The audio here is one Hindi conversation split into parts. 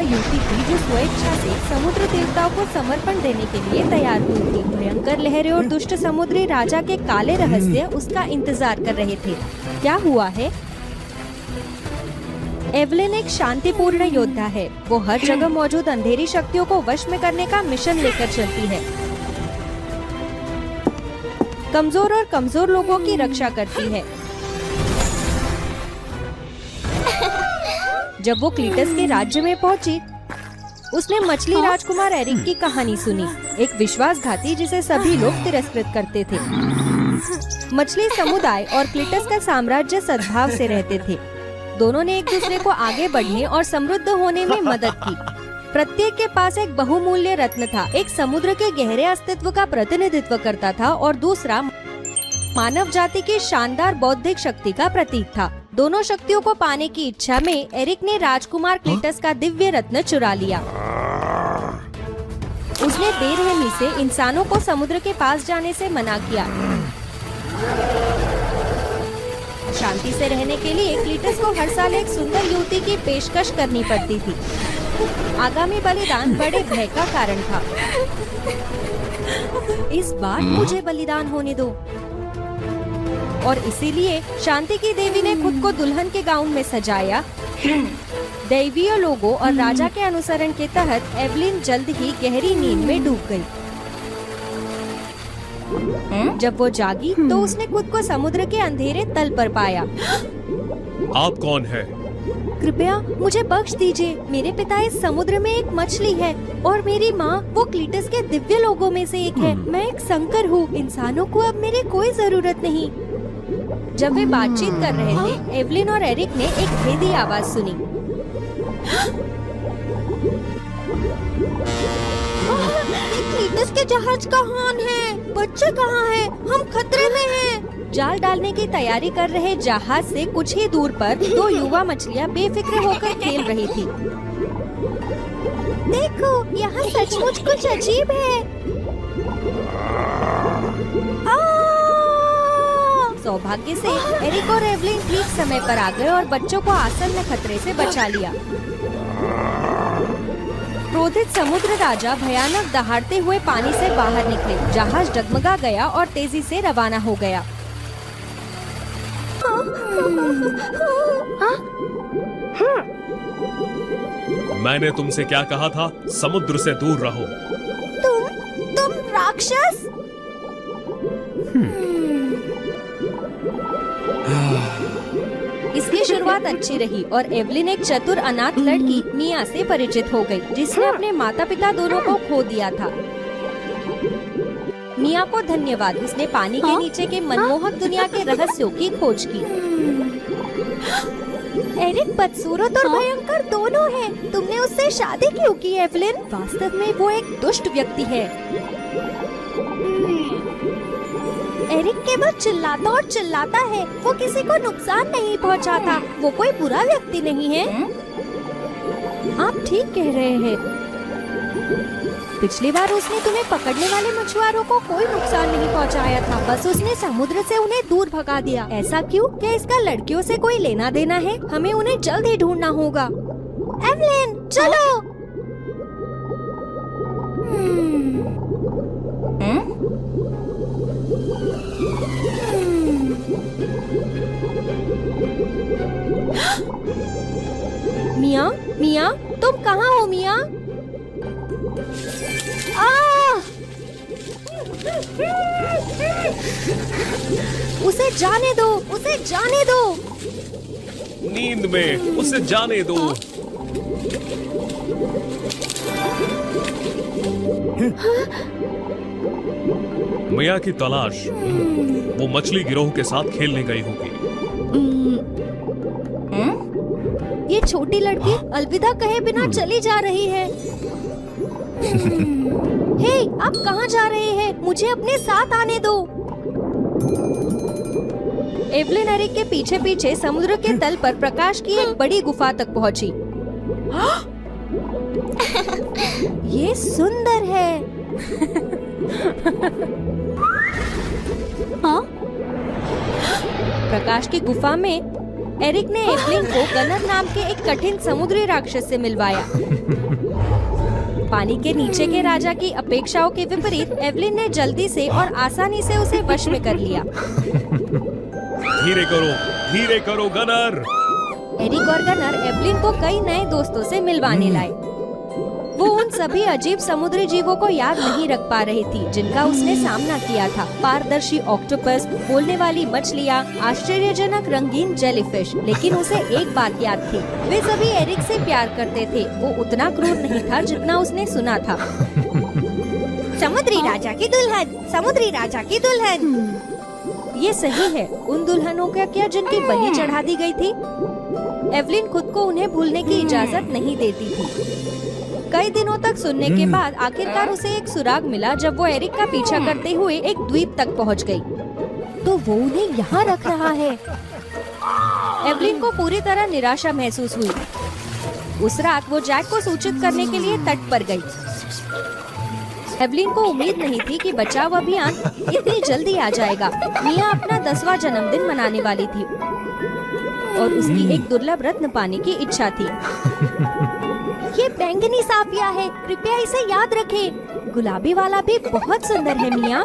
युवती थी जो स्वेच्छा से समुद्र देवताओं को समर्पण देने के लिए तैयार हुई थी। भयंकर लहरें और दुष्ट समुद्री राजा के काले रहस्य उसका इंतजार कर रहे थे। क्या हुआ है? एवलिन एक शांतिपूर्ण योद्धा है। वो हर जगह मौजूद अंधेरी शक्तियों को वश में करने का मिशन लेकर चलती है। कमजोर और कमजोर लोगों की रक्षा करती है। जब वो क्लीटस के राज्य में पहुंची, उसने मछली राजकुमार एरिक की कहानी सुनी, एक विश्वासघाती जिसे सभी लोग तिरस्कृत करते थे। मछली समुदाय और क्लीटस का साम्राज्य सद्भाव से रहते थे। दोनों ने एक दूसरे को आगे बढ़ने और समृद्ध होने में मदद की। प्रत्येक के पास एक बहुमूल्य रत्न था। एक समुद्र के गहरे अस्तित्व का प्रतिनिधित्व करता था और दूसरा मानव जाति की शानदार बौद्धिक शक्ति का प्रतीक था। दोनों शक्तियों को पाने की इच्छा में एरिक ने राजकुमार क्लीटस का दिव्य रत्न चुरा लिया। उसने बेरहमी से इंसानों को समुद्र के पास जाने से मना किया। शांति से रहने के लिए क्लीटस को हर साल एक सुंदर युवती की पेशकश करनी पड़ती थी। आगामी बलिदान बड़े भय का कारण था। इस बार मुझे बलिदान होने दो। और इसीलिए शांति की देवी ने खुद को दुल्हन के गाउन में सजाया। दैवीय लोगों और राजा के अनुसरण के तहत एवलिन जल्द ही गहरी नींद में डूब गई। जब वो जागी तो उसने खुद को समुद्र के अंधेरे तल पर पाया। आप कौन है? कृपया मुझे बख्श दीजिए। मेरे पिता इस समुद्र में एक मछली है और मेरी माँ वो क्लीटस के दिव्य लोगों में से एक है। मैं एक संकर हूँ। इंसानों को अब मेरी कोई जरूरत नहीं। जब वे बातचीत कर रहे थे, एवलिन और एरिक ने एक भेदी आवाज सुनी। क्लीटस के जहाज कहाँ हैं? बच्चे कहाँ हैं? हम खतरे में हैं। जाल डालने की तैयारी कर रहे जहाज से कुछ ही दूर पर दो युवा मछलियाँ बेफिक्र होकर खेल रही थी। देखो, यहाँ सचमुच कुछ अजीब है। सौभाग्य से एरिक और एवलिन ठीक समय पर आ गए और बच्चों को आसन्न खतरे से बचा लिया। क्रोधित समुद्र राजा भयानक दहाड़ते हुए पानी से बाहर निकले। जहाज डगमगा गया और तेजी से रवाना हो गया। मैंने तुमसे क्या कहा था? समुद्र से दूर रहो। तुम राक्षस? इसकी शुरुआत अच्छी रही और एवलिन एक चतुर अनाथ लड़की मिया से परिचित हो गई, जिसने अपने माता पिता दोनों को खो दिया था। मिया को धन्यवाद, उसने पानी के नीचे के मनमोहक दुनिया के रहस्यों की खोज की। एरिक बदसूरत और भयंकर दोनों हैं। तुमने उससे शादी क्यों की एवलिन? वास्तव में वो एक दुष्ट व्यक्ति है। एरिक केवल चिल्लाता और चिल्लाता है। वो किसी को नुकसान नहीं पहुंचाता। वो कोई बुरा व्यक्ति नहीं है। आप ठीक कह रहे हैं। पिछली बार उसने तुम्हें पकड़ने वाले मछुआरों को कोई नुकसान नहीं पहुंचाया था। बस उसने समुद्र से उन्हें दूर भगा दिया। ऐसा क्यों? क्या इसका लड़कियों से कोई लेना देना है? हमें उन्हें जल्द ही ढूंढना होगा। एवलिन, चलो। मिया, मिया, तुम कहाँ हो मिया? उसे जाने दो, उसे जाने दो। नींद में उसे जाने दो। मिया की तलाश। वो मछली गिरोह के साथ खेलने गई होगी। ये छोटी लड़की अलविदा कहे बिना चली जा रही है। हे, आप कहाँ जा रहे हैं? मुझे अपने साथ आने दो। एवलिन एरिक के पीछे पीछे समुद्र के तल पर प्रकाश की एक बड़ी गुफा तक पहुंची। ये सुंदर है। प्रकाश की गुफा में एरिक ने एवलिन को गनर नाम के एक कठिन समुद्री राक्षस से मिलवाया। पानी के नीचे के राजा की अपेक्षाओं के विपरीत एवलिन ने जल्दी से और आसानी से उसे वश में कर लिया। धीरे करो गनर। एरिक और गनर एवलिन को कई नए दोस्तों से मिलवाने लाए। वो उन सभी अजीब समुद्री जीवों को याद नहीं रख पा रही थी जिनका उसने सामना किया था। पारदर्शी ऑक्टोपस, बोलने वाली मछलियाँ, आश्चर्यजनक रंगीन जेलीफिश। लेकिन उसे एक बात याद थी, वे सभी एरिक से प्यार करते थे। वो उतना क्रूर नहीं था जितना उसने सुना था। समुद्री राजा की दुल्हन, समुद्री राजा की दुल्हन। ये सही है, उन दुल्हनों का क्या जिनकी बलि चढ़ा दी गई थी? एवलिन खुद को उन्हें भूलने की इजाजत नहीं देती थी। कई दिनों तक सुनने के बाद आखिरकार उसे एक सुराग मिला जब वो एरिक का पीछा करते हुए एक द्वीप तक पहुंच गई। तो वो उन्हें यहाँ रख रहा है। एवलिन को पूरी तरह निराशा महसूस हुई। उस रात वो जैक को सूचित करने के लिए तट पर गई। एवलिन को उम्मीद नहीं थी कि बचाव अभियान इतनी जल्दी आ जाएगा। मिया अपना 10वां जन्मदिन मनाने वाली थी और उसकी एक दुर्लभ रत्न पाने की इच्छा थी। ये बैंगनी साफिया है, कृपया इसे याद रखें। गुलाबी वाला भी बहुत सुंदर है मिया।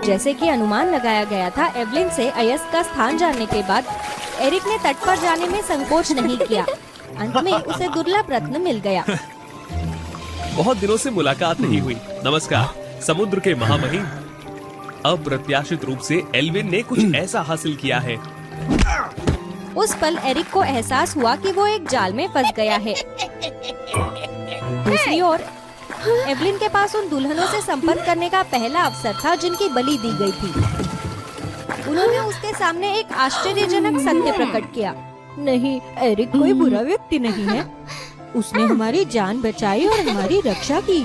जैसे कि अनुमान लगाया गया था, एवलिन से अयस्क का स्थान जानने के बाद एरिक ने तट पर जाने में संकोच नहीं किया। अंत में उसे दुर्लभ रत्न मिल गया। बहुत दिनों से मुलाकात नहीं हुई। नमस्कार समुद्र के महामहिम। अप्रत्याशित रूप से एल्विन ने कुछ ऐसा हासिल किया है। उस पल एरिक को एहसास हुआ कि वो एक जाल में फंस गया है। दूसरी ओर एवलिन के पास उन दुल्हनों से संपर्क करने का पहला अवसर था जिनकी बलि दी गई थी। उन्होंने उसके सामने एक आश्चर्यजनक सत्य प्रकट किया। नहीं, एरिक कोई बुरा व्यक्ति नहीं है। उसने हमारी जान बचाई और हमारी रक्षा की।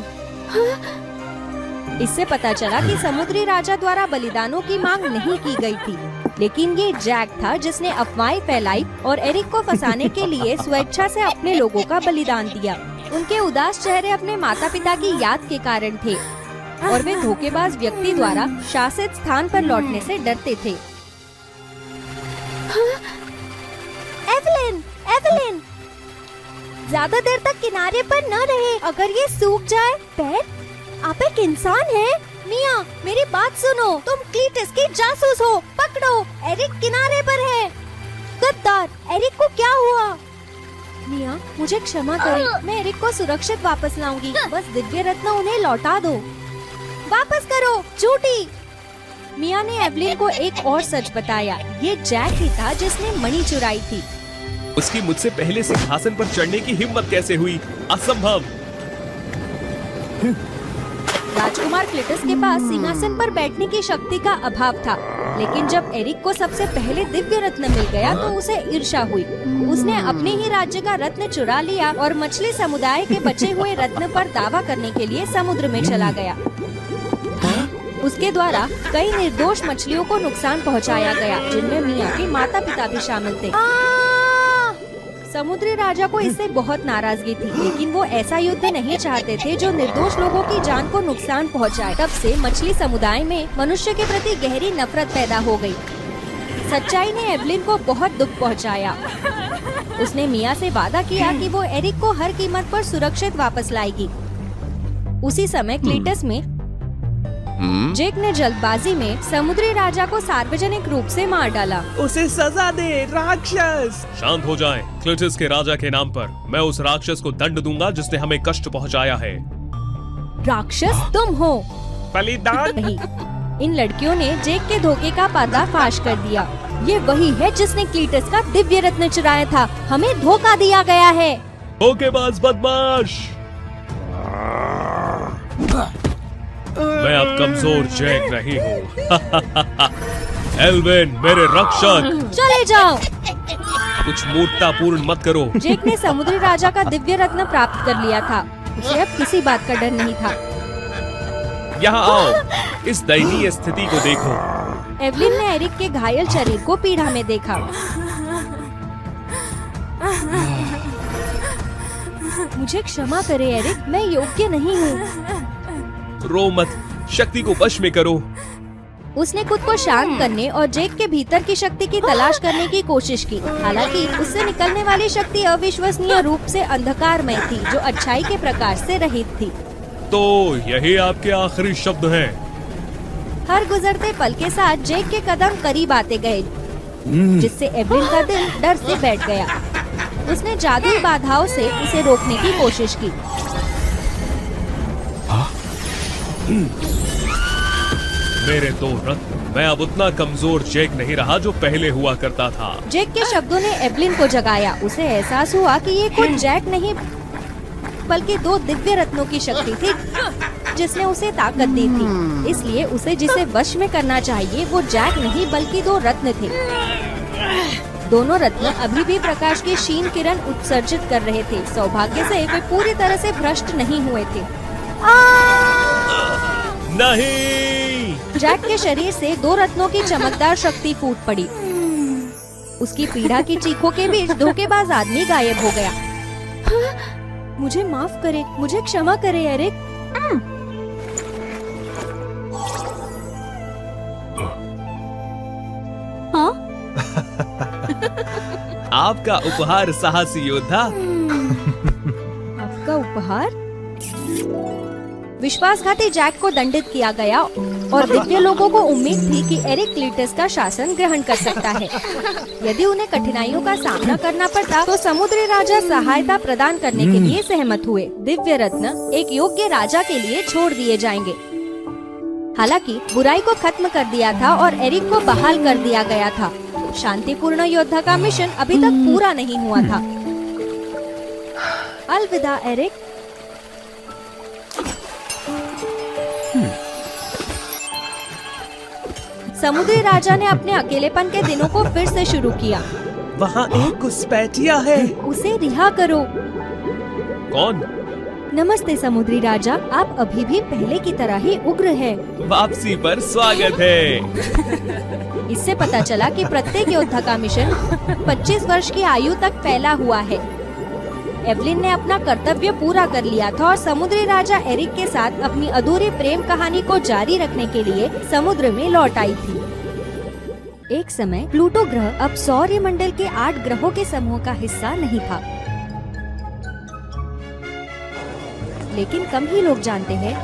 इससे पता चला कि समुद्री राजा द्वारा बलिदानों की मांग नहीं की गई थी, लेकिन ये जैक था जिसने अफवाहें फैलाई और एरिक को फंसाने के लिए स्वेच्छा से अपने लोगों का बलिदान दिया। उनके उदास चेहरे अपने माता पिता की याद के कारण थे और वे धोखेबाज व्यक्ति द्वारा शासित स्थान पर लौटने से डरते थे। एवलिन, एवलिन, ज्यादा देर तक किनारे पर न रहे। अगर ये सूख जाए। पैर, आप एक इंसान हैं। मिया, मेरी बात सुनो। तुम क्लीटस की जासूस हो। पकड़ो, एरिक किनारे पर है। गद्दार, एरिक को क्या हुआ? मिया, मुझे क्षमा करें। मैं एरिक को सुरक्षित वापस लाऊंगी। बस दिव्य रत्न उन्हें लौटा दो। वापस करो, झूठी। मिया ने एवलिन को एक और सच बताया। ये जैक ही था जिसने मणि चुराई थी। उसकी मुझसे पहले सिंहासन पर चढ़ने की हिम्मत कैसे हुई? असंभव। राजकुमार क्लिटस के पास सिंहासन पर बैठने की शक्ति का अभाव था, लेकिन जब एरिक को सबसे पहले दिव्य रत्न मिल गया तो उसे ईर्ष्या हुई। उसने अपने ही राज्य का रत्न चुरा लिया और मछली समुदाय के बचे हुए रत्न पर दावा करने के लिए समुद्र में चला गया। उसके द्वारा कई निर्दोष मछलियों को नुकसान पहुंचाया गया, जिनमें मिया के माता पिता भी शामिल थे। समुद्री राजा को इससे बहुत नाराजगी थी, लेकिन वो ऐसा युद्ध नहीं चाहते थे जो निर्दोष लोगों की जान को नुकसान पहुंचाए। तब से मछली समुदाय में मनुष्य के प्रति गहरी नफरत पैदा हो गई। सच्चाई ने एवलिन को बहुत दुख पहुंचाया। उसने मिया से वादा किया कि वो एरिक को हर कीमत पर सुरक्षित वापस लाएगी। उसी समय क्लीटस में जेक ने जल्दबाजी में समुद्री राजा को सार्वजनिक रूप से मार डाला। उसे सजा दे, राक्षस। शांत हो जाएं। क्लिटस के राजा के नाम पर मैं उस राक्षस को दंड दूंगा जिसने हमें कष्ट पहुंचाया है। राक्षस तुम हो? बलिदान नहीं, इन लड़कियों ने जेक के धोखे का पर्दाफाश कर दिया। ये वही है जिसने क्लीटस का दिव्य रत्न चुराया था। हमें धोखा दिया गया है। धोखेबाज बदमाश। मैं अब कमजोर जैक नहीं हूँ। एल्विन, मेरे रक्षक। चले जाओ। कुछ मूर्खतापूर्ण मत करो। जेक ने समुद्री राजा का दिव्य रत्न प्राप्त कर लिया था। उसे अब किसी बात का डर नहीं था। यहाँ आओ, इस दयनीय स्थिति को देखो। एवलिन ने एरिक के घायल शरीर को पीढ़ा में देखा। मुझे क्षमा करे एरिक, मैं योग्य नहीं हूँ। रो मत, शक्ति को वश में करो। उसने खुद को शांत करने और जैक के भीतर की शक्ति की तलाश करने की कोशिश की। हालांकि उससे निकलने वाली शक्ति अविश्वसनीय रूप से अंधकारमय थी, जो अच्छाई के प्रकाश से रहित थी। तो यही आपके आखिरी शब्द हैं। हर गुजरते पल के साथ जैक के कदम करीब आते गए, जिससे एवलिन का दिल डर से बैठ गया। उसने जादुई बाधाओं से उसे रोकने की कोशिश की। मेरे दो रत्न, मैं अब उतना कमजोर जैक नहीं रहा जो पहले हुआ करता था। जैक के शब्दों ने एवलिन को जगाया। उसे एहसास हुआ कि ये खुद जैक नहीं बल्कि दो दिव्य रत्नों की शक्ति थी जिसने उसे ताकत दी थी। इसलिए उसे जिसे वश में करना चाहिए वो जैक नहीं बल्कि दो रत्न थे। दोनों रत्न अभी भी प्रकाश की क्षीण किरण उत्सर्जित कर रहे थे। सौभाग्य से वे पूरी तरह से भ्रष्ट नहीं हुए थे। नहीं। जैक के शरीर से दो रत्नों की चमकदार शक्ति फूट पड़ी। उसकी पीड़ा की चीखों के बीच धोखेबाज आदमी गायब हो गया। मुझे माफ करे, मुझे क्षमा करे एरिक। हाँ? आपका उपहार साहसी योद्धा। आपका उपहार? विश्वासघाती जैक को दंडित किया गया और दिव्य लोगों को उम्मीद थी कि एरिक क्लीटस का शासन ग्रहण कर सकता है। यदि उन्हें कठिनाइयों का सामना करना पड़ता तो समुद्री राजा सहायता प्रदान करने के लिए सहमत हुए। दिव्य रत्न एक योग्य राजा के लिए छोड़ दिए जाएंगे। हालांकि बुराई को खत्म कर दिया था और एरिक को बहाल कर दिया गया था। शांतिपूर्ण योद्धा का मिशन अभी तक पूरा नहीं हुआ था। अलविदा एरिक। समुद्री राजा ने अपने अकेलेपन के दिनों को फिर से शुरू किया। वहाँ एक घुसपैठिया है। उसे रिहा करो। कौन? नमस्ते समुद्री राजा, आप अभी भी पहले की तरह ही उग्र हैं। वापसी पर स्वागत है। इससे पता चला कि प्रत्येक योद्धा का मिशन 25 वर्ष की आयु तक फैला हुआ है। एवलिन ने अपना कर्तव्य पूरा कर लिया था और समुद्री राजा एरिक के साथ अपनी अधूरी प्रेम कहानी को जारी रखने के लिए समुद्र में लौट आई थी। एक समय प्लूटो ग्रह अब सौर्य मंडल के 8 ग्रहों के समूह का हिस्सा नहीं था। लेकिन कम ही लोग जानते हैं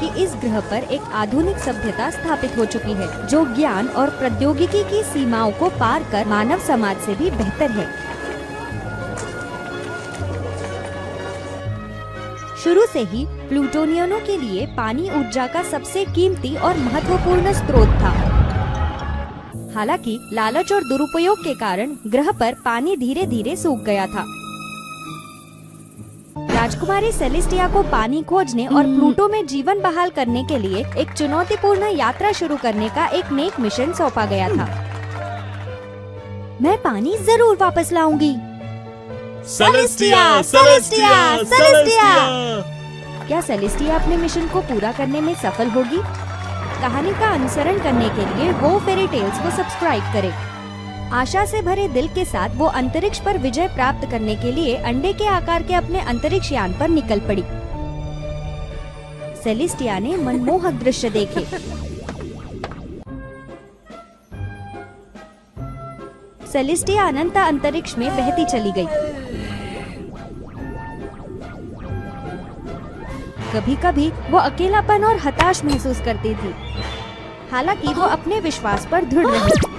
कि इस ग्रह पर एक आधुनिक सभ्यता स्थापित हो चुकी है, जो ज्ञान और प्रौद्योगिकी की सीमाओं को पार कर मानव समाज से भी बेहतर है। शुरू से ही प्लूटोनियनों के लिए पानी ऊर्जा का सबसे कीमती और महत्वपूर्ण स्रोत था। हालांकि लालच और दुरुपयोग के कारण ग्रह पर पानी धीरे धीरे सूख गया था। राजकुमारी सेलेस्टिया को पानी खोजने और प्लूटो में जीवन बहाल करने के लिए एक चुनौतीपूर्ण यात्रा शुरू करने का एक नेक मिशन सौंपा गया था। मैं पानी जरूर वापस लाऊंगी। Celestia, Celestia, Celestia. क्या सेलेस्टिया अपने मिशन को पूरा करने में सफल होगी? कहानी का अनुसरण करने के लिए वो फेरी टेल्स को सब्सक्राइब करें। आशा से भरे दिल के साथ वो अंतरिक्ष पर विजय प्राप्त करने के लिए अंडे के आकार के अपने अंतरिक्ष यान पर निकल पड़ी। सेलेस्टिया ने मनमोहक दृश्य देखे। सेलेस्टिया अनंत अंतरिक्ष में बहती चली गई। कभी कभी वो अकेलापन और हताश महसूस करती थी। हालांकि वो अपने विश्वास पर दृढ़ रही।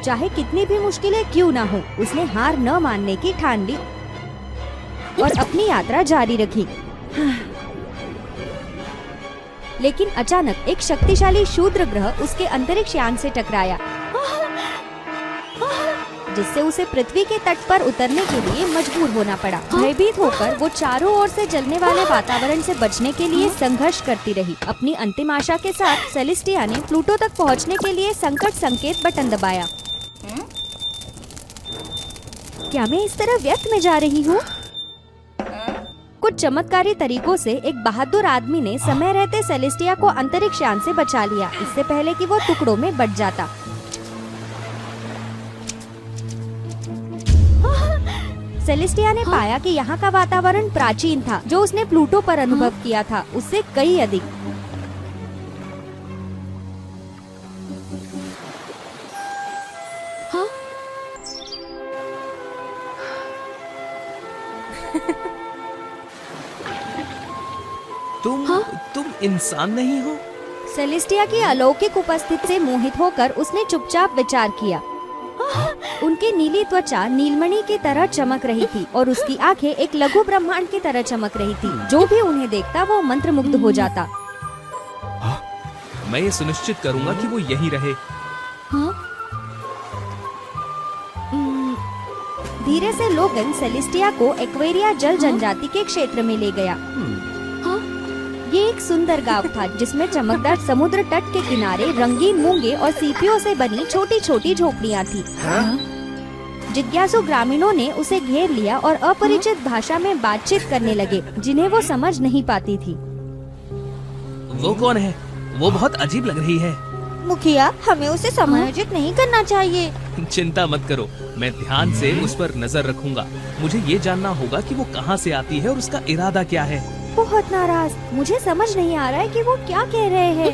चाहे कितनी भी मुश्किलें क्यों ना हो, उसने हार न मानने की ठान ली और अपनी यात्रा जारी रखी। लेकिन अचानक एक शक्तिशाली शूद्र ग्रह उसके अंतरिक्ष यान से टकराया, जिससे उसे पृथ्वी के तट पर उतरने के लिए मजबूर होना पड़ा। भयभीत होकर वो चारों ओर से जलने वाले वातावरण से बचने के लिए संघर्ष करती रही। अपनी अंतिम आशा के साथ सेलेस्टिया ने प्लूटो तक पहुंचने के लिए संकट संकेत बटन दबाया। क्या मैं इस तरह व्यर्थ में जा रही हूँ? कुछ चमत्कारी तरीकों से एक बहादुर आदमी ने समय रहते सेलेस्टिया को अंतरिक्ष यान से बचा लिया, इससे पहले कि वो टुकड़ों में बट जाता। सेलेस्टिया ने पाया कि यहाँ का वातावरण प्राचीन था, जो उसने प्लूटो पर अनुभव किया था उससे कई अधिक। तुम इंसान नहीं हो? सेलेस्टिया की अलौकिक उपस्थिति से मोहित होकर उसने चुपचाप विचार किया। उनकी नीली त्वचा नीलमणि की तरह चमक रही थी और उसकी आंखें एक लघु ब्रह्मांड की तरह चमक रही थी। जो भी उन्हें देखता वो मंत्रमुग्ध हो जाता। मैं ये सुनिश्चित करूंगा कि वो यही रहे। धीरे से लोगन सेलेस्टिया को एक्वेरिया जल जनजाति के क्षेत्र में ले गया। ये एक सुंदर गांव था जिसमें चमकदार समुद्र तट के किनारे रंगीन मूंगे और सीपियों से बनी छोटी छोटी झोपड़ियां थी। जिज्ञासु ग्रामीणों ने उसे घेर लिया और अपरिचित भाषा में बातचीत करने लगे जिन्हें वो समझ नहीं पाती थी। वो कौन है? वो बहुत अजीब लग रही है। मुखिया, हमें उसे समायोजित नहीं करना चाहिए। चिंता मत करो, मैं ध्यान से उस पर नजर रखूंगा। मुझे ये जानना होगा कि वो कहाँ से आती है और उसका इरादा क्या है। बहुत नाराज। मुझे समझ नहीं आ रहा है कि वो क्या कह रहे हैं।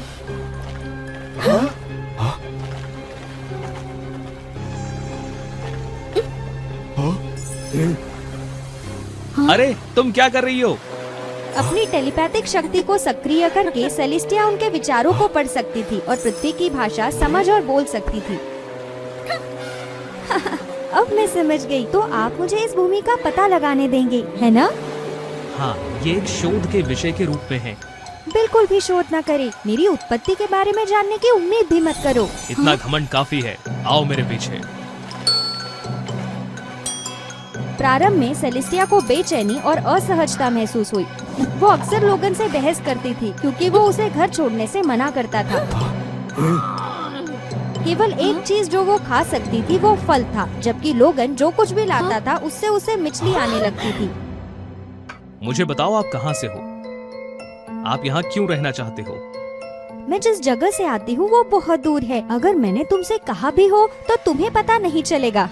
अरे तुम क्या कर रही हो? अपनी टेलीपैथिक शक्ति को सक्रिय करके सेलेस्टिया उनके विचारों को पढ़ सकती थी और पृथ्वी की भाषा समझ और बोल सकती थी। अब मैं समझ गई। तो आप मुझे इस भूमि का पता लगाने देंगे, है ना? हाँ, ये एक शोध के विषय के रूप में है। बिल्कुल भी शोध न करें। मेरी उत्पत्ति के बारे में जानने की उम्मीद भी मत करो। इतना घमंड काफी है। आओ मेरे पीछे। प्रारंभ में सेलेस्टिया को बेचैनी और असहजता महसूस हुई। वो अक्सर लोगन से बहस करती थी क्योंकि वो उसे घर छोड़ने से मना करता था। केवल एक चीज जो वो खा सकती थी वो फल था, जबकि लोगन जो कुछ भी लाता था उससे उसे मिचली आने लगती थी। मुझे बताओ, आप कहाँ से हो? आप यहाँ क्यों रहना चाहते हो? मैं जिस जगह से आती हूँ वो बहुत दूर है। अगर मैंने तुमसे कहा भी हो तो तुम्हें पता नहीं चलेगा।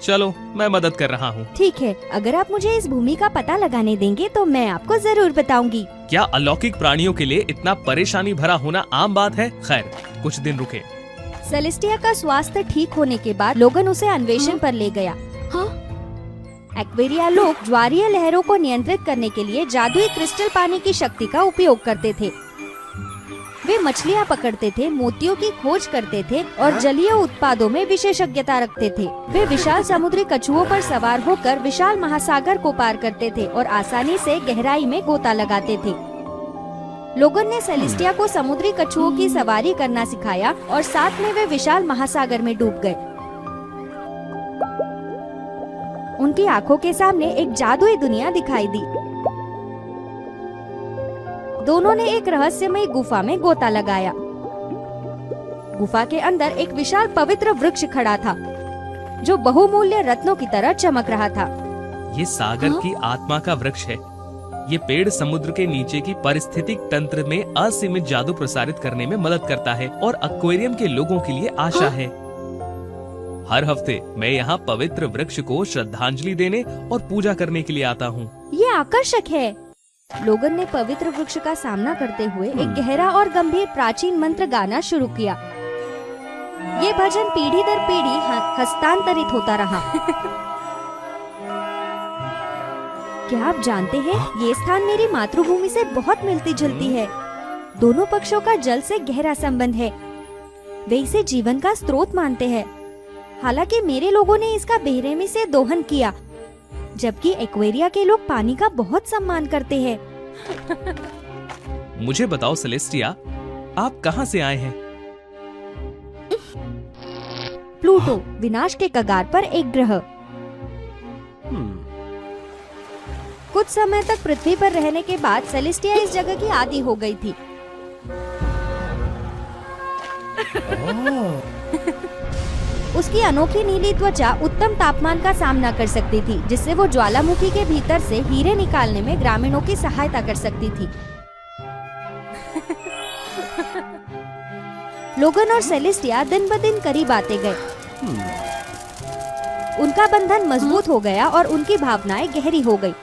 चलो, मैं मदद कर रहा हूँ। ठीक है, अगर आप मुझे इस भूमि का पता लगाने देंगे तो मैं आपको जरूर बताऊंगी। क्या अलौकिक प्राणियों के लिए इतना परेशानी भरा होना आम बात है? खैर, कुछ दिन रुके। सेलेस्टिया का स्वास्थ्य ठीक होने के बाद लोगन उसे अन्वेषण पर ले गया। एक्वेरिया लोग ज्वारीय लहरों को नियंत्रित करने के लिए जादुई क्रिस्टल पानी की शक्ति का उपयोग करते थे। वे मछलियाँ पकड़ते थे, मोतियों की खोज करते थे और जलीय उत्पादों में विशेषज्ञता रखते थे। वे विशाल समुद्री कछुओं पर सवार होकर विशाल महासागर को पार करते थे और आसानी से गहराई में गोता लगाते थे। लोगन ने सेलेस्टिया को समुद्री कछुओं की सवारी करना सिखाया और साथ में वे विशाल महासागर में डूब गए। उनकी आंखों के सामने एक जादुई दुनिया दिखाई दी। दोनों ने एक रहस्यमयी गुफा में गोता लगाया। गुफा के अंदर एक विशाल पवित्र वृक्ष खड़ा था जो बहुमूल्य रत्नों की तरह चमक रहा था। ये सागर की आत्मा का वृक्ष है। ये पेड़ समुद्र के नीचे की पारिस्थितिक तंत्र में असीमित जादू प्रसारित करने में मदद करता है और एक्वेरियम के लोगों के लिए आशा है। हर हफ्ते मैं यहाँ पवित्र वृक्ष को श्रद्धांजलि देने और पूजा करने के लिए आता हूँ। ये आकर्षक है। लोगन ने पवित्र वृक्ष का सामना करते हुए एक गहरा और गंभीर प्राचीन मंत्र गाना शुरू किया। ये भजन पीढ़ी दर पीढ़ी हस्तांतरित होता रहा। क्या आप जानते हैं, ये स्थान मेरी मातृभूमि से बहुत मिलती जुलती है। दोनों पक्षों का जल से गहरा संबंध है। वे इसे जीवन का स्रोत मानते हैं। हालांकि मेरे लोगों ने इसका बेरहमी से दोहन किया, जबकि एक्वेरिया के लोग पानी का बहुत सम्मान करते हैं। मुझे बताओ सेलेस्टिया, आप कहाँ से आए हैं? प्लूटो, विनाश के कगार पर एक ग्रह। कुछ समय तक पृथ्वी पर रहने के बाद सेलेस्टिया इस जगह की आदी हो गई थी। उसकी अनोखी नीली त्वचा उत्तम तापमान का सामना कर सकती थी, जिससे वो ज्वालामुखी के भीतर से हीरे निकालने में ग्रामीणों की सहायता कर सकती थी। लोगन और सेलेस्टिया दिन ब दिन करीब आते गए। उनका बंधन मजबूत हो गया और उनकी भावनाएं गहरी हो गई।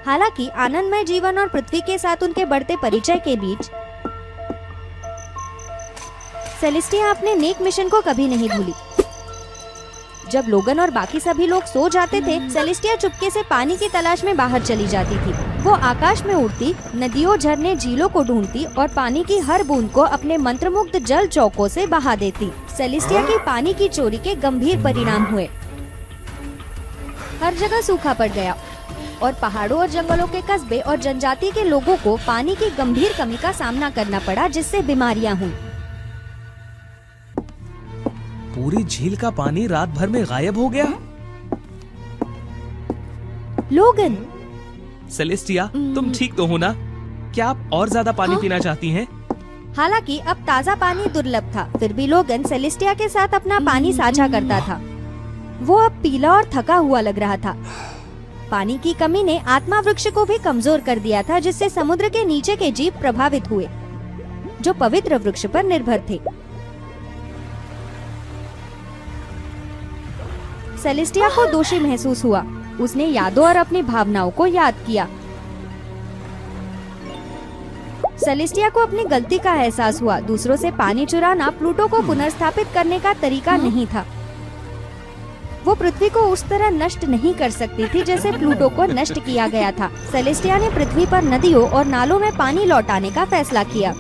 हालांकि आनंदमय जीवन और पृथ्वी के साथ उनके बढ़ते परिचय के बीच सेलेस्टिया अपने नेक मिशन को कभी नहीं भूली। जब लोगन और बाकी सभी लोग सो जाते थे, सेलेस्टिया चुपके से पानी की तलाश में बाहर चली जाती थी। वो आकाश में उड़ती, नदियों, झरने, झीलों को ढूंढती और पानी की हर बूंद को अपने मंत्रमुग्ध जल चौकों से बहा देती। सेलेस्टिया की पानी की चोरी के गंभीर परिणाम हुए। हर जगह सूखा पड़ गया और पहाड़ों और जंगलों के कस्बे और जनजाति के लोगों को पानी की गंभीर कमी का सामना करना पड़ा, जिससे बीमारियां हुई। पूरी झील का पानी रात भर में गायब हो गया। लोगन, सेलेस्टिया, तुम ठीक तो हो ना? क्या आप और ज्यादा पानी पीना चाहती हैं? हालांकि अब ताज़ा पानी दुर्लभ था, फिर भी लोगन सेलेस्टिया के साथ अपना पानी साझा करता था। वो अब पीला और थका हुआ लग रहा था। पानी की कमी ने आत्मा वृक्ष को भी कमजोर कर दिया था, जिससे समुद्र के नीचे के जीव प्रभावित हुए, जो पवित्र वृक्ष पर निर्भर थे। सेलेस्टिया को दोषी महसूस हुआ। उसने यादों और अपनी भावनाओं को याद किया। सेलेस्टिया को अपनी गलती का एहसास हुआ। दूसरों से पानी चुराना प्लूटो को पुनर्स्थापित करने का तरीका नहीं था। वो पृथ्वी को उस तरह नष्ट नहीं कर सकती थी जैसे प्लूटो को नष्ट किया गया था। सेलेस्टिया ने पृथ्वी पर नदियों और नालों में पानी लौटाने का फैसला किया।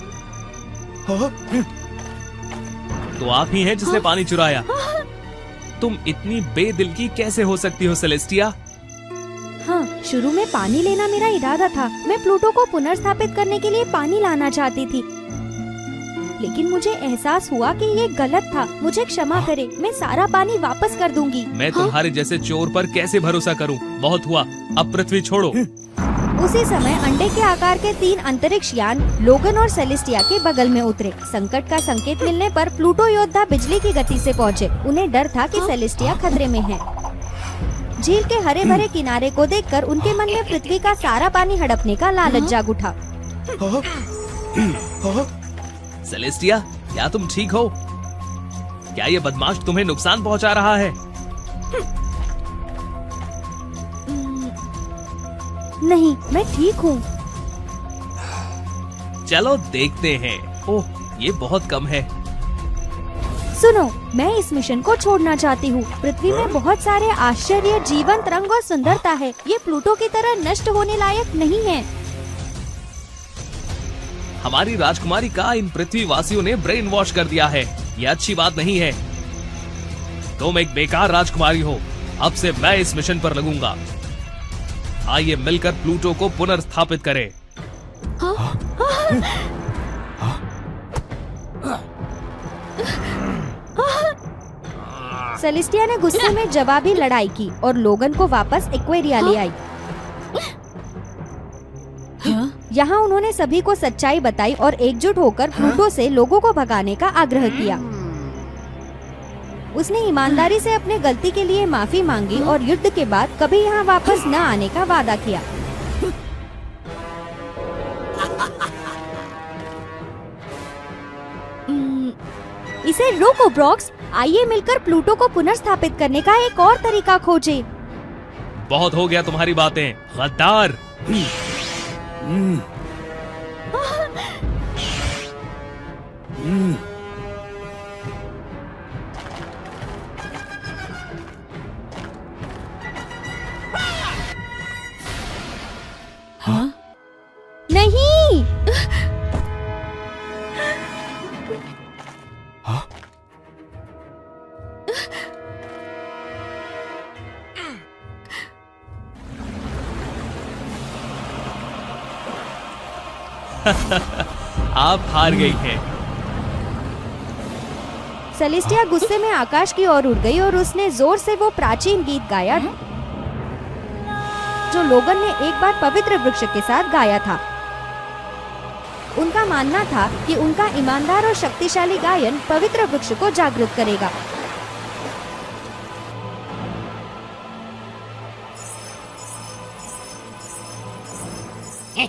तो आप ही हैं जिसने पानी चुराया। तुम इतनी बेदिल की कैसे हो सकती हो सेलेस्टिया? हाँ, शुरू में पानी लेना मेरा इरादा था। मैं प्लूटो को पुनर्स्थापित करने के लिए पानी लाना चाहती थी, लेकिन मुझे एहसास हुआ कि ये गलत था। मुझे क्षमा करे, मैं सारा पानी वापस कर दूंगी। मैं तुम्हारे जैसे चोर पर कैसे भरोसा करूं? बहुत हुआ, अब पृथ्वी छोड़ो। उसी समय अंडे के आकार के 3 अंतरिक्ष यान लोगन और सेलेस्टिया के बगल में उतरे। संकट का संकेत मिलने पर प्लूटो योद्धा बिजली की गति से पहुँचे। उन्हें डर था कि सेलेस्टिया खतरे में है। झील के हरे भरे किनारे को देखकर उनके मन में पृथ्वी का सारा पानी हड़पने का लालच जाग उठा। सेलेस्टिया, क्या तुम ठीक हो? क्या ये बदमाश तुम्हें नुकसान पहुंचा रहा है? नहीं, मैं ठीक हूँ। चलो देखते हैं। ओह, ये बहुत कम है। सुनो, मैं इस मिशन को छोड़ना चाहती हूँ। पृथ्वी में बहुत सारे आश्चर्य, जीवंत रंग और सुंदरता है। ये प्लूटो की तरह नष्ट होने लायक नहीं है। हमारी राजकुमारी का इन पृथ्वी वासियों ने ब्रेन वॉश कर दिया है। ये अच्छी बात नहीं है। तुम एक बेकार राजकुमारी हो। अब से मैं इस मिशन पर लगूंगा। आइए मिलकर प्लूटो को पुनर्स्थापित करें। सेलेस्टिया ने गुस्से में जवाबी लड़ाई की और लोगन को वापस एक्वेरिया ले आई। यहाँ उन्होंने सभी को सच्चाई बताई और एकजुट होकर प्लूटो से लोगों को भगाने का आग्रह किया। उसने ईमानदारी से अपने गलती के लिए माफी मांगी और युद्ध के बाद कभी यहाँ वापस न आने का वादा किया। इसे रोको ब्रॉक्स। आइए मिलकर प्लूटो को पुनर्स्थापित करने का एक और तरीका खोजें। बहुत हो गया तुम्हारी बातें, गद्दार। नहीं। आप हार गई हैं। सेलेस्टिया गुस्से में आकाश की ओर उड़ गई और उसने जोर से वो प्राचीन गीत गाया जो लोगन ने एक बार पवित्र वृक्ष के साथ गाया था। उनका मानना था कि उनका ईमानदार और शक्तिशाली गायन पवित्र वृक्ष को जागृत करेगा।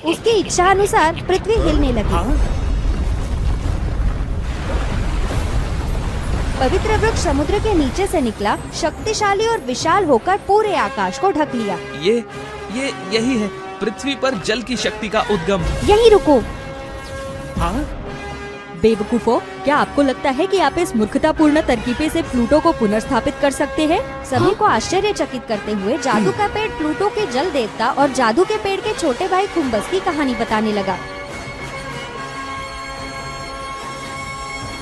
उसकी इच्छा अनुसार पृथ्वी हिलने लगी। पवित्र वृक्ष समुद्र के नीचे से निकला, शक्तिशाली और विशाल होकर पूरे आकाश को ढक लिया। यही है पृथ्वी पर जल की शक्ति का उद्गम। यहीं रुको। हाँ? बेवकूफो, क्या आपको लगता है कि आप इस मूर्खतापूर्ण तरकीबे से प्लूटो को पुनर्स्थापित कर सकते हैं? सभी को आश्चर्यचकित करते हुए जादू का पेड़ प्लूटो के जल देवता और जादू के पेड़ के छोटे भाई खुम्बस की कहानी बताने लगा।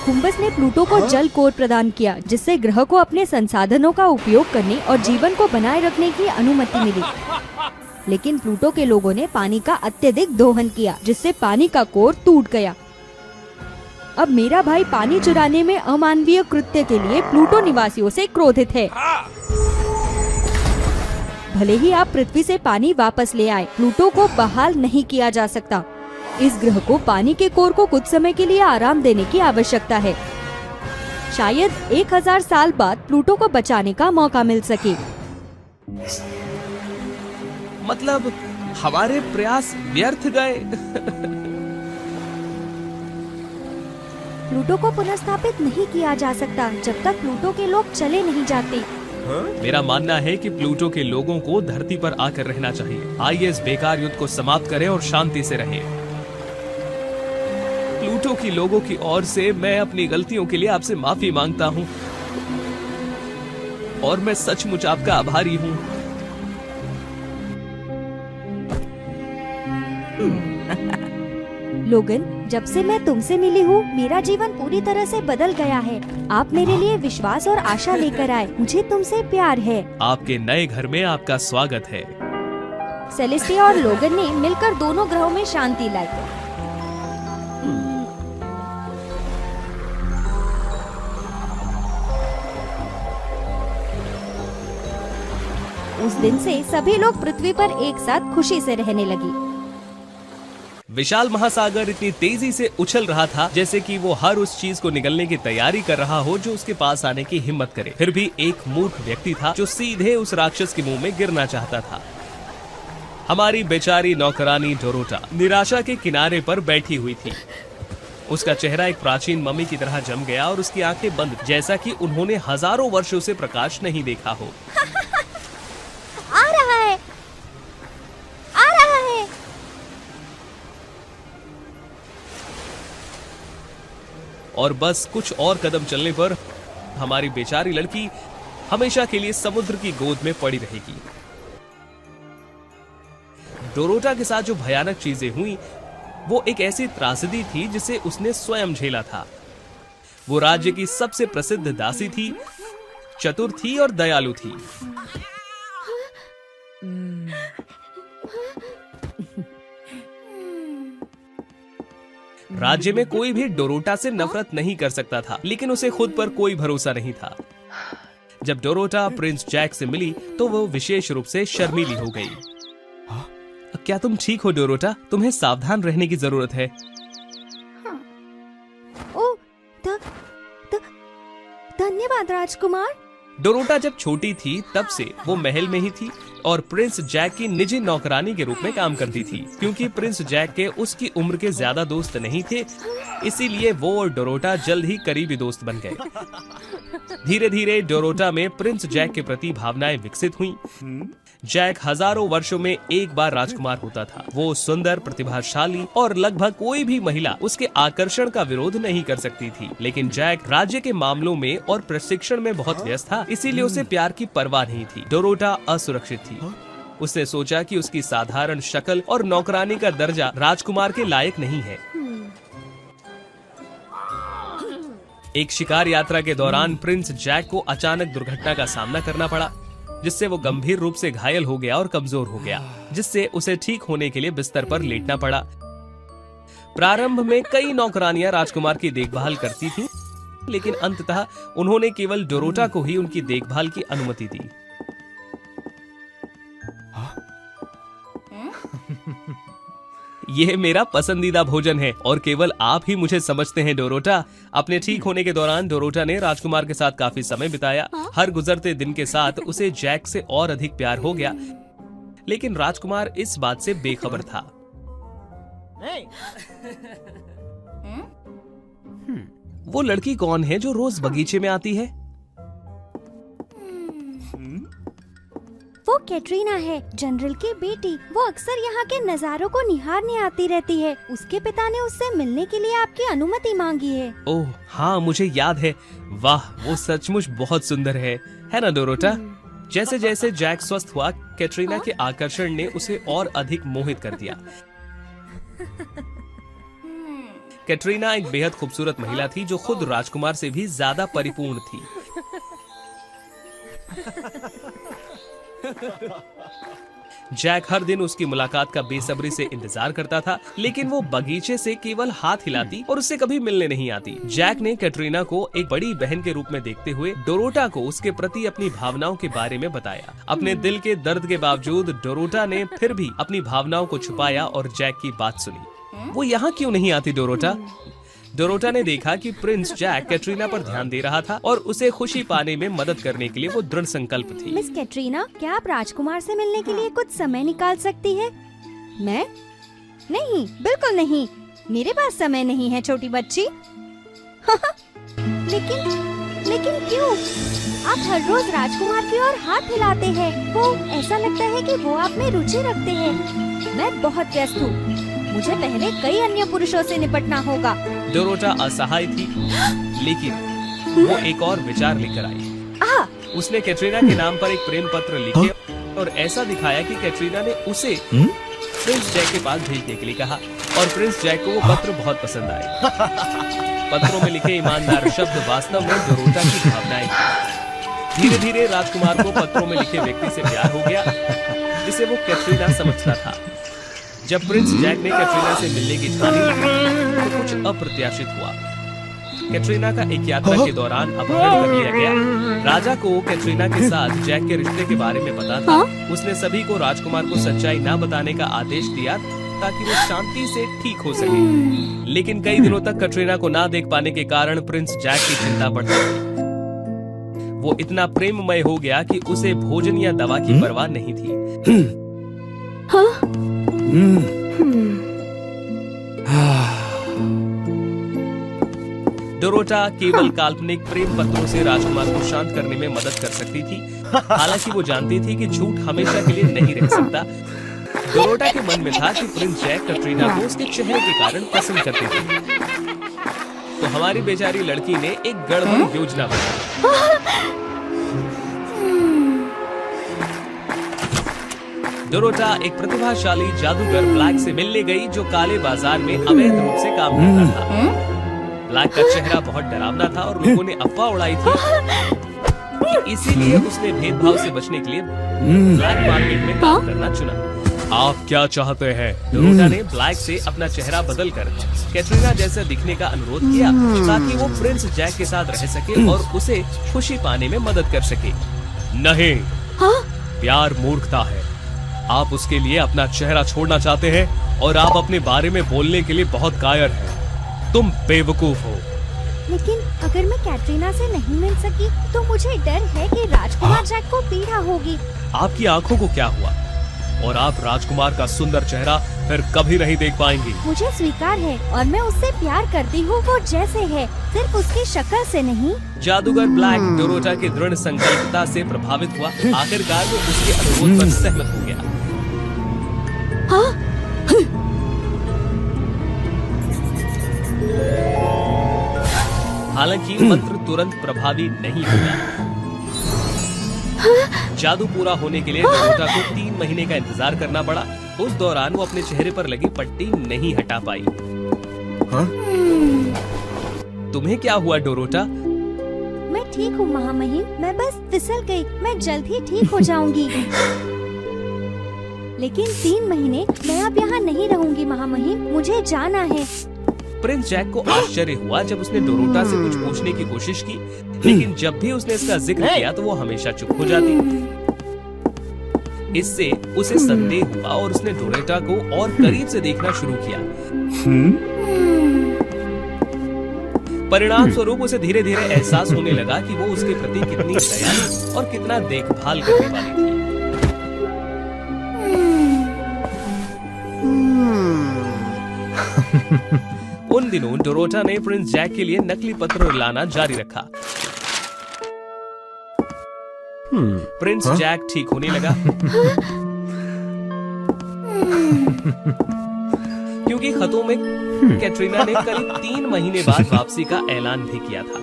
खुम्बस ने प्लूटो को जल कोर प्रदान किया, जिससे ग्रह को अपने संसाधनों का उपयोग करने और जीवन को बनाए रखने की अनुमति मिली। लेकिन प्लूटो के लोगों ने पानी का अत्यधिक दोहन किया, जिससे पानी का कोर टूट गया। अब मेरा भाई पानी चुराने में अमानवीय कृत्य के लिए प्लूटो निवासियों से क्रोधित है। भले ही आप पृथ्वी से पानी वापस ले आए, प्लूटो को बहाल नहीं किया जा सकता। इस ग्रह को पानी के कोर को कुछ समय के लिए आराम देने की आवश्यकता है। शायद 1000 साल बाद प्लूटो को बचाने का मौका मिल सके। मतलब हमारे प्रयास व्यर्थ गए। प्लूटो को पुनर्स्थापित नहीं किया जा सकता जब तक प्लूटो के लोग चले नहीं जाते। मेरा मानना है कि प्लूटो के लोगों को धरती पर आकर रहना चाहिए। आइए इस बेकार युद्ध को समाप्त करें और शांति से रहें। प्लूटो की लोगों की ओर से मैं अपनी गलतियों के लिए आपसे माफी मांगता हूँ और मैं सचमुच आपका आभारी हूँ। लोगन, जब से मैं तुमसे मिली हूँ, मेरा जीवन पूरी तरह से बदल गया है। आप मेरे लिए विश्वास और आशा लेकर आए। मुझे तुमसे प्यार है। आपके नए घर में आपका स्वागत है। सेलेस्टिया और लोगन ने मिलकर दोनों ग्रहों में शांति लाई। उस दिन से सभी लोग पृथ्वी पर एक साथ खुशी से रहने लगी। विशाल महासागर इतनी तेजी से उछल रहा था जैसे कि वो हर उस चीज को निगलने की तैयारी कर रहा हो जो उसके पास आने की हिम्मत करे। फिर भी एक मूर्ख व्यक्ति था जो सीधे उस राक्षस के मुंह में गिरना चाहता था। हमारी बेचारी नौकरानी डोरोटा निराशा के किनारे पर बैठी हुई थी। उसका चेहरा एक प्राचीन मम्मी की तरह जम गया और उसकी आंखें बंद, जैसा कि उन्होंने हजारों वर्षों से प्रकाश नहीं देखा हो। आ रहा है, आ रहा है। और बस कुछ और कदम चलने पर हमारी बेचारी लड़की हमेशा के लिए समुद्र की गोद में पड़ी रहेगी। डोरोटा के साथ जो भयानक चीजें हुई वो एक ऐसी त्रासदी थी जिसे उसने स्वयं झेला था। वो राज्य की सबसे प्रसिद्ध दासी थी, चतुर थी और दयालु थी। राज्य में कोई भी डोरोटा से नफरत नहीं कर सकता था, लेकिन उसे खुद पर कोई भरोसा नहीं था। जब डोरोटा प्रिंस जैक से मिली तो वो विशेष रूप से शर्मीली हो गई। क्या तुम ठीक हो डोरोटा? तुम्हें सावधान रहने की जरूरत है। ओ, धन्यवाद राजकुमार। डोरोटा जब छोटी थी तब से वो महल में ही थी और प्रिंस जैक की निजी नौकरानी के रूप में काम करती थी। क्योंकि प्रिंस जैक के उसकी उम्र के ज्यादा दोस्त नहीं थे, इसीलिए वो और डोरोटा जल्द ही करीबी दोस्त बन गए। धीरे धीरे डोरोटा में प्रिंस जैक के प्रति भावनाएं विकसित हुईं। जैक हजारों वर्षों में एक बार राजकुमार होता था। वो सुंदर, प्रतिभाशाली और लगभग कोई भी महिला उसके आकर्षण का विरोध नहीं कर सकती थी। लेकिन जैक राज्य के मामलों में और प्रशिक्षण में बहुत व्यस्त था, इसीलिए उसे प्यार की परवाह नहीं थी। डोरोटा असुरक्षित थी। उसने सोचा कि उसकी साधारण शक्ल और नौकरानी का दर्जा राजकुमार के लायक नहीं है। एक शिकार यात्रा के दौरान प्रिंस जैक को अचानक दुर्घटना का सामना करना पड़ा, जिससे वो गंभीर रूप से घायल हो गया और कमजोर हो गया, जिससे उसे ठीक होने के लिए बिस्तर पर लेटना पड़ा। प्रारंभ में कई नौकरानियां राजकुमार की देखभाल करती थीं, लेकिन अंततः उन्होंने केवल डोरोटा को ही उनकी देखभाल की अनुमति दी। यह मेरा पसंदीदा भोजन है और केवल आप ही मुझे समझते हैं डोरोटा। अपने ठीक होने के दौरान डोरोटा ने राजकुमार के साथ काफी समय बिताया। हर गुजरते दिन के साथ उसे जैक से और अधिक प्यार हो गया, लेकिन राजकुमार इस बात से बेखबर था। वो लड़की कौन है जो रोज बगीचे में आती है? वो कैटरीना है, जनरल की बेटी। वो अक्सर यहाँ के नज़ारों को निहारने आती रहती है। उसके पिता ने उससे मिलने के लिए आपकी अनुमति मांगी है। ओह हाँ, मुझे याद है। वाह, वो सचमुच बहुत सुंदर है ना डोरोटा? जैसे जैसे जैक स्वस्थ हुआ, कैटरीना के आकर्षण ने उसे और अधिक मोहित कर दिया। कैटरीना एक बेहद खूबसूरत महिला थी जो खुद राजकुमार से भी ज्यादा परिपूर्ण थी। जैक हर दिन उसकी मुलाकात का बेसब्री से इंतजार करता था, लेकिन वो बगीचे से केवल हाथ हिलाती और उससे कभी मिलने नहीं आती। जैक ने कैटरीना को एक बड़ी बहन के रूप में देखते हुए डोरोटा को उसके प्रति अपनी भावनाओं के बारे में बताया। अपने दिल के दर्द के बावजूद डोरोटा ने फिर भी अपनी भावनाओं को छुपाया और जैक की बात सुनी। वो यहाँ क्यों नहीं आती डोरोटा? डोरोटा ने देखा कि प्रिंस जैक कैटरीना पर ध्यान दे रहा था और उसे खुशी पाने में मदद करने के लिए वो दृढ़ संकल्प थी। मिस कैटरीना, क्या आप राजकुमार से मिलने के लिए कुछ समय निकाल सकती है? मैं? नहीं, बिल्कुल नहीं। मेरे पास समय नहीं है, छोटी बच्ची। लेकिन क्यों? आप हर रोज राजकुमार की ओर हाथ हिलाते हैं। वो ऐसा लगता है कि वो आप में रुचि रखते हैं। मैं बहुत व्यस्त हूँ। मुझे पहले कई अन्य पुरुषों से निपटना होगा। डोरोटा असहाय थी, लेकिन वो एक और विचार लेकर आई। उसने कैटरीना के नाम पर एक प्रेम पत्र लिखे और ऐसा दिखाया कि कैटरीना ने उसे प्रिंस जैक के पास भेजने के लिए कहा, और प्रिंस जैक को वो पत्र बहुत पसंद आए। पत्रों में लिखे ईमानदार शब्द वास्तव में डोरोटा की भावनाएं थी। धीरे धीरे राजकुमार को पत्रों में लिखे व्यक्ति से प्यार हो गया, जिसे वो कैटरीना समझता था। जब प्रिंस जैक ने कैटरीना से मिलने की ठानी तो कुछ अप्रत्याशित हुआ। कैटरीना का एक यात्रा के दौरान अपहरण कर लिया गया। राजा को कैटरीना के साथ जैक के रिश्ते के बारे में पता था। उसने सभी को राजकुमार को सच्चाई न बताने का आदेश दिया ताकि वो शांति से ठीक हो सके। लेकिन कई दिनों तक कैटरीना को ना देख पाने के कारण प्रिंस जैक की चिंता बढ़ गई। वो इतना प्रेममय हो गया कि उसे भोजन या दवा की परवाह नहीं थी। डोरोटा केवल काल्पनिक प्रेम पत्रों से राजकुमार को शांत करने में मदद कर सकती थी। हालांकि वो जानती थी कि झूठ हमेशा के लिए नहीं रह सकता। डोरोटा के मन में था कि प्रिंस जैक कैटरीना को उसके चेहरे के कारण पसंद करते थे। तो हमारी बेचारी लड़की ने एक गड़बड़ योजना बनाई। डोरोटा एक प्रतिभाशाली जादूगर ब्लैक से मिलने गई, जो काले बाजार में अवैध रूप से काम करता था। ब्लैक का चेहरा बहुत डरावना था और लोगों ने अफवाह उड़ाई थी, इसीलिए उसने भेदभाव से बचने के लिए ब्लैक मार्केट में काम करना चुना। आप क्या चाहते हैं? डोरोटा ने ब्लैक से अपना चेहरा बदलकर कैटरीना जैसा दिखने का अनुरोध किया, ताकि वो प्रिंस जैक के साथ रह सके और उसे खुशी पाने में मदद कर सके। नहीं, प्यार मूर्खता है। आप उसके लिए अपना चेहरा छोड़ना चाहते हैं और आप अपने बारे में बोलने के लिए बहुत कायर हैं। तुम बेवकूफ हो। लेकिन अगर मैं कैटरीना से नहीं मिल सकी तो मुझे डर है कि राजकुमार जैक को पीड़ा होगी। आपकी आंखों को क्या हुआ? और आप राजकुमार का सुंदर चेहरा फिर कभी नहीं देख पाएंगी। मुझे स्वीकार है और मैं उससे प्यार करती हूँ, वो जैसे है, सिर्फ उसकी शक्ल से नहीं। जादूगर ब्लैक डोरोटा के दृढ़ संकल्पता से प्रभावित हुआ। आखिरकार वो उसके अनुरोध पर सहमत हो गया। हालांकि मंत्र तुरंत प्रभावी नहीं हुआ। जादू पूरा होने के लिए डोरोटा को 3 महीने का इंतजार करना पड़ा। उस दौरान वो अपने चेहरे पर लगी पट्टी नहीं हटा पाई। तुम्हें क्या हुआ डोरोटा? मैं ठीक हूँ महामहिम, मैं बस फिसल गई। मैं जल्द ही ठीक हो जाऊंगी। लेकिन 3 महीने मैं अब यहाँ नहीं रहूंगी महामहिम, मुझे जाना है। प्रिंस जैक को आश्चर्य हुआ जब उसने डोरोटा से कुछ पूछने की कोशिश की, लेकिन जब भी उसने इसका जिक्र किया तो वो हमेशा चुप हो जाती। इससे उसे संदेह हुआ और उसने डोरोटा को और करीब से देखना शुरू किया। परिणाम स्वरूप उसे धीरे धीरे एहसास होने लगा कि वो उसके प्रति कितनी दयालु और कितना देखभाल करने वाली थी। उन दिनों डोरोटा ने प्रिंस जैक के लिए नकली पत्र लाना जारी रखा। प्रिंस जैक ठीक होने लगा क्योंकि खतों में कैटरीना ने करीब 3 महीने बाद वापसी का ऐलान भी किया था।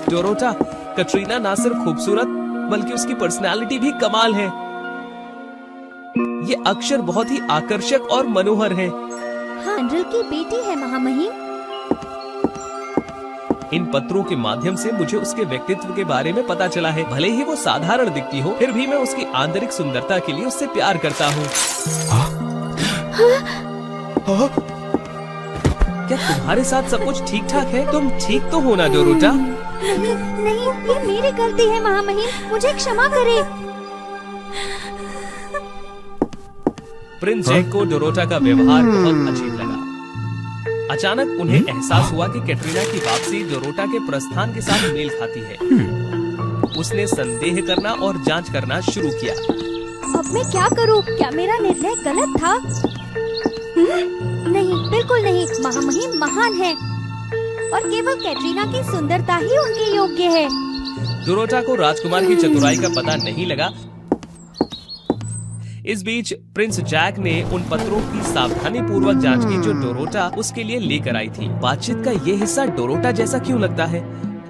डोरोटा, कैटरीना ना सिर्फ खूबसूरत बल्कि उसकी पर्सनालिटी भी कमाल है। ये अक्षर बहुत ही आकर्षक और मनोहर है। हाँ, जनरल की बेटी है महामहिम। इन पत्रों के माध्यम से मुझे उसके व्यक्तित्व के बारे में पता चला है। भले ही वो साधारण दिखती हो, फिर भी मैं उसकी आंतरिक सुंदरता के लिए उससे प्यार करता हूँ। क्या तुम्हारे साथ सब कुछ ठीक ठाक है? तुम ठीक तो हो ना डोरोटा? नहीं नहीं, ये मेरी गलती है महामहिम, मुझे क्षमा करे। प्रिंस जैक को डोरोटा का व्यवहार बहुत अजीब लगा। अचानक उन्हें एहसास हुआ कि कैटरीना की वापसी डोरोटा के प्रस्थान के साथ मेल खाती है। उसने संदेह करना और जांच करना शुरू किया। अब मैं क्या करूं? क्या मेरा निर्णय गलत था? नहीं, बिल्कुल नहीं। महामहिम महान है और केवल कैटरीना की सुंदरता ही उनके योग्य है। डोरोटा को राजकुमार की चतुराई का पता नहीं लगा। इस बीच प्रिंस जैक ने उन पत्रों की सावधानी पूर्वक जांच की जो डोरोटा उसके लिए लेकर आई थी। बातचीत का ये हिस्सा डोरोटा जैसा क्यों लगता है?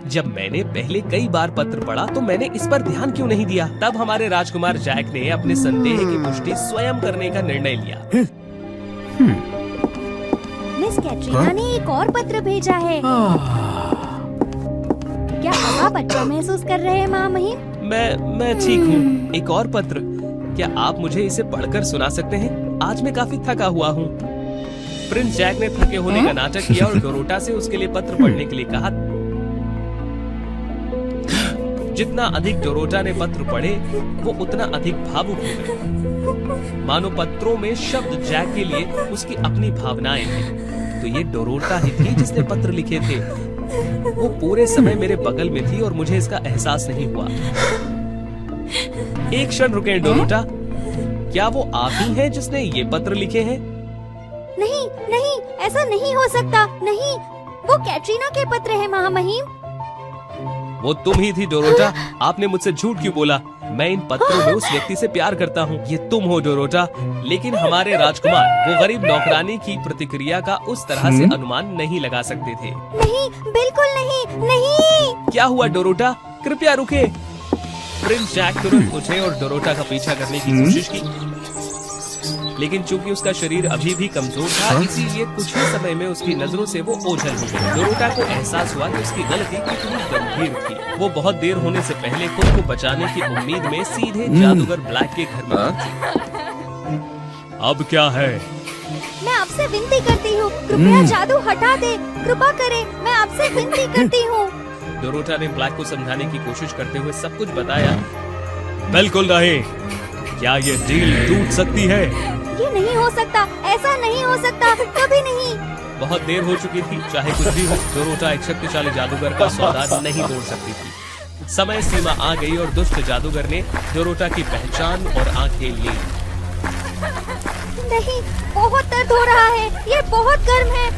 जब मैंने पहले कई बार पत्र पढ़ा तो मैंने इस पर ध्यान क्यों नहीं दिया? तब हमारे राजकुमार जैक ने अपने संदेह की पुष्टि स्वयं करने का निर्णय लिया। मिस कैटरीना ने एक और पत्र भेजा है। क्या अब आप अच्छा महसूस कर रहे हैं महामहिम? मैं ठीक हूँ। एक और पत्र? क्या आप मुझे इसे पढ़कर सुना सकते हैं? आज मैं काफी थका हुआ हूँ। प्रिंस जैक ने थके होने का नाटक किया और डोरोटा से उसके लिए पत्र पढ़ने के लिए कहा। जितना अधिक डोरोटा ने पत्र पढ़े, वो उतना अधिक भावुक हो गई। मानो पत्रों में शब्द जैक के लिए उसकी अपनी भावनाएं थी। तो ये डोरोटा ही थी जिसने पत्र लिखे थे। वो पूरे समय मेरे बगल में थी और मुझे इसका एहसास नहीं हुआ। एक क्षण रुके डोरोटा, क्या वो आप ही हैं जिसने ये पत्र लिखे हैं? नहीं नहीं, ऐसा नहीं हो सकता। नहीं, वो कैटरीना के पत्र है महामहिम। वो तुम ही थी डोरोटा। आपने मुझसे झूठ क्यों बोला? मैं इन पत्रों में उस व्यक्ति से प्यार करता हूँ। ये तुम हो डोरोटा। लेकिन हमारे राजकुमार वो गरीब नौकरानी की प्रतिक्रिया का उस तरह से अनुमान नहीं लगा सकते थे। नहीं, बिल्कुल नहीं, नहीं। क्या हुआ डोरोटा? कृपया रुके। प्रिंस जैक तुरंत उठे और डोरोटा का पीछा करने की कोशिश की, लेकिन चूंकि उसका शरीर अभी भी कमजोर था, इसीलिए कुछ ही समय में उसकी नजरों से वो ओझल हो गई। डोरोटा को एहसास हुआ कि उसकी गलती कितनी गंभीर थी। वो बहुत देर होने से पहले खुद को बचाने की उम्मीद में सीधे जादूगर ब्लैक के घर में पहुंची। अब क्या है? मैं आपसे विनती करती हूँ, कृपया जादू हटा दे। कृपा करे, मैं आपसे विनती करती हूँ। डोरोटा ने ब्लैक को समझाने की कोशिश करते हुए सब कुछ बताया। बिल्कुल नहीं। क्या ये डील टूट सकती है? ये नहीं हो सकता, ऐसा नहीं हो सकता, कभी नहीं। बहुत देर हो चुकी थी। चाहे कुछ भी हो, डोरोटा एक शक्तिशाली जादूगर का सौदा नहीं तोड़ सकती थी। समय सीमा आ गई और दुष्ट जादूगर ने डोरोटा की पहचान और आंखें ली। नहीं, बहुत दर्द हो रहा है, ये बहुत गर्म है।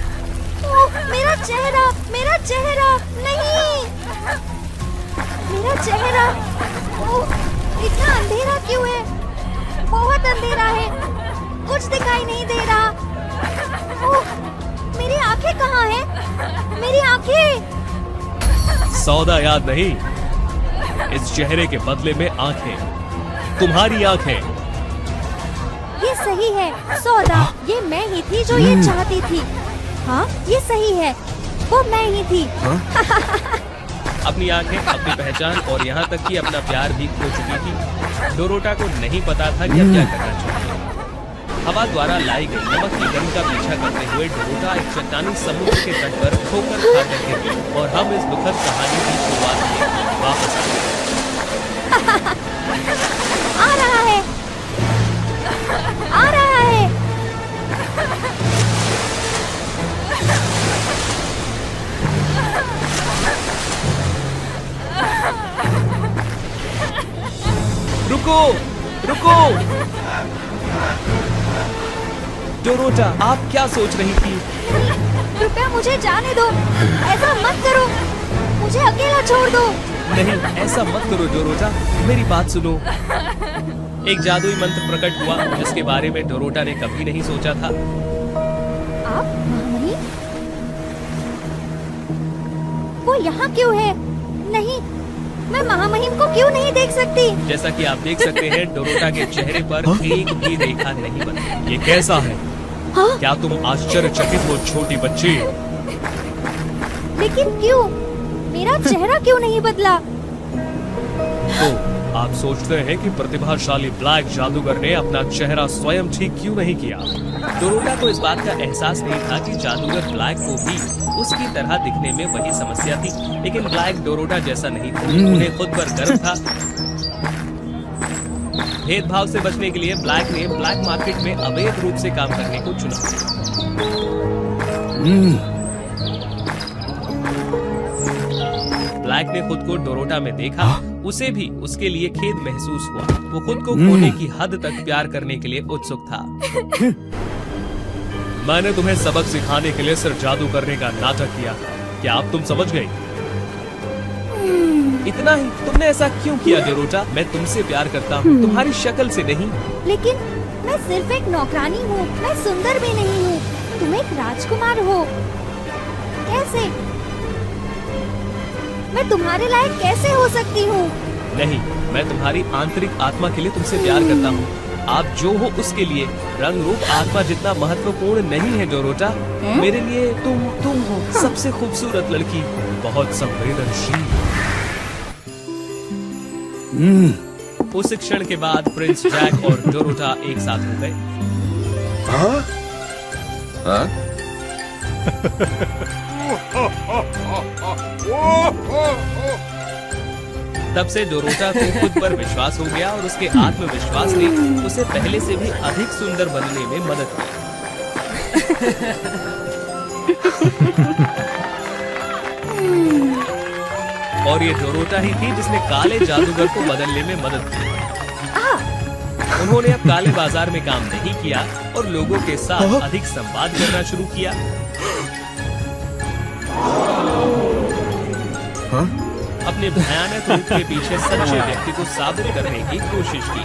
ओह, मेरा चेहरा, मेरा चेहरा, नहीं, मेरा चेहरा। ओह, इतना अंधेरा क्यों है? बहुत अंधेरा है, कुछ दिखाई नहीं दे रहा। ओह, मेरी आंखें कहाँ हैं? मेरी आंखें। सौदा याद नहीं? इस चेहरे के बदले में आंखें, तुम्हारी आंखें। ये सही है, सौदा। ये मैं ही थी जो ये चाहती थी। हाँ, ये सही है, वो मैं ही थी। अपनी आंखें, अपनी पहचान और यहाँ तक कि अपना प्यार भी खो चुकी थी। डोरोटा को नहीं पता था कि अब क्या करना चाहिए। हवा द्वारा लाई गई नमक की गंध का पीछा करते हुए डोरोटा एक चट्टानी समुद्र के तट पर ठोकर खाकर गिर गई और हम इस दुखद कहानी की शुरुआत में वापस आ रहा है, आ रहा है। रुको, रुको। डोरोटा, आप क्या सोच रही थी? कृपया मुझे जाने दो, ऐसा मत करो, मुझे अकेला छोड़ दो। नहीं, ऐसा मत करो डोरोटा, मेरी बात सुनो। एक जादुई मंत्र प्रकट हुआ जिसके बारे में डोरोटा ने कभी नहीं सोचा था। आप महामहिम? वो यहाँ क्यों है? नहीं, मैं महामहिम को क्यों नहीं देख सकती? जैसा कि आप देख सकते हैं, डोरोटा के चेहरे पर एक भी रेखा नहीं बनी। ये कैसा है? हाँ? क्या तुम आश्चर्यचकित हो छोटी बच्ची? लेकिन क्यों? मेरा चेहरा क्यों नहीं बदला? तो आप सोचते हैं कि प्रतिभाशाली ब्लैक जादूगर ने अपना चेहरा स्वयं ठीक क्यों नहीं किया? डोरोटा को इस बात का एहसास नहीं था कि जादूगर ब्लैक को भी उसकी तरह दिखने में वही समस्या थी, लेकिन ब्लैक डोरोटा जैसा नहीं था। उन्हें खुद पर गर्व था। भेदभाव से बचने के लिए ब्लैक ने ब्लैक मार्केट में अवैध रूप से काम करने को चुना। ब्लैक ने खुद को डोरोटा में देखा। उसे भी उसके लिए खेद महसूस हुआ। वो खुद को खोने की हद तक प्यार करने के लिए उत्सुक था। मैंने तुम्हें सबक सिखाने के लिए सिर्फ जादू करने का नाटक किया। क्या अब तुम समझ गई? इतना ही? तुमने ऐसा क्यों किया डोरोटा? मैं तुमसे प्यार करता हूँ, तुम्हारी शक्ल से नहीं। लेकिन मैं सिर्फ एक नौकरानी हूँ, मैं सुंदर भी नहीं हूँ। तुम एक राजकुमार हो। कैसे? मैं तुम्हारे लायक कैसे हो सकती हूँ? नहीं, मैं तुम्हारी आंतरिक आत्मा के लिए तुमसे प्यार करता हूँ। आप जो हो उसके लिए रंग रूप आत्मा जितना महत्वपूर्ण नहीं है डोरोटा। मेरे लिए तुम हो सबसे खूबसूरत लड़की, बहुत संवेदनशील। उस क्षण के बाद प्रिंस जैक और डोरोटा एक साथ हो गए। तब से डोरोटा को खुद पर विश्वास हो गया और उसके आत्मविश्वास ने उसे पहले से भी अधिक सुंदर बनने में मदद की। और ये डोरोटा ही थी जिसने काले जादूगर को बदलने में मदद की। उन्होंने अब काले बाजार में काम नहीं किया और लोगों के साथ अधिक संवाद करना शुरू किया। अपने भयानक रूप के पीछे सच्चे व्यक्ति को साबित करने की कोशिश की।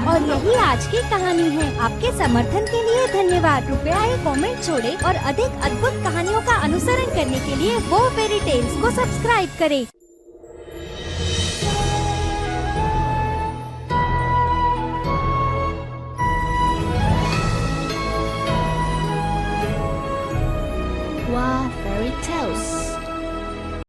और यही आज की कहानी है। आपके समर्थन के लिए धन्यवाद। कृपया एक कमेंट छोड़ें और अधिक अद्भुत कहानियों का अनुसरण करने के लिए वो फेरी टेल्स को सब्सक्राइब करें।